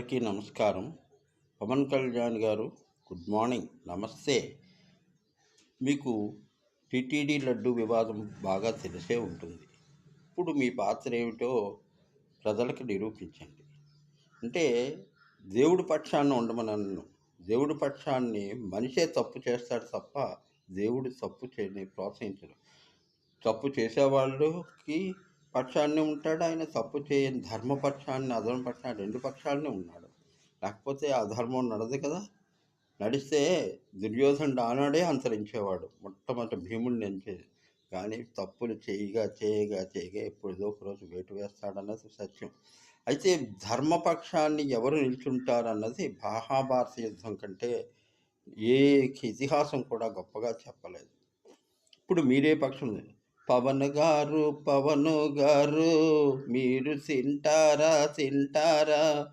అందరికీ నమస్కారం. పవన్ కళ్యాణ్ గారు, గుడ్ మార్నింగ్, నమస్తే. మీకు టీటీడీ లడ్డు వివాదం బాగా తెలిసే ఉంటుంది. ఇప్పుడు మీ పాత్ర ఏమిటో ప్రజలకు నిరూపించండి. అంటే దేవుడి పక్షాన ఉండమనను. దేవుడి పక్షాన్ని మనిషే తప్పు చేస్తాడు తప్ప దేవుడు తప్పు చేయని ప్రోత్సహించడు. తప్పు చేసేవాళ్ళకి పక్షాన్ని ఉంటాడు. ఆయన తప్పు చేయని ధర్మపక్షాన్ని, అధర్మ పక్షాన్ని, రెండు పక్షాలని ఉన్నాడు. లేకపోతే ఆ ధర్మం నడదు కదా. నడిస్తే దుర్యోధనుడు ఆనాడే అంతరించేవాడు, మొట్టమొదటి భీముడిని ఎంచేది. కానీ తప్పులు చేయగా చేయగా చేయగా ఎప్పుడో ఒక రోజు వేటు వేస్తాడన్నది సత్యం. అయితే ధర్మపక్షాన్ని ఎవరు నిల్చుంటారన్నది మహాభారత యుద్ధం కంటే ఏ ఇతిహాసం కూడా గొప్పగా చెప్పలేదు. ఇప్పుడు మీరే పక్షం పవన్ గారు, పవన్ గారు, మీరు తింటారా తింటారా,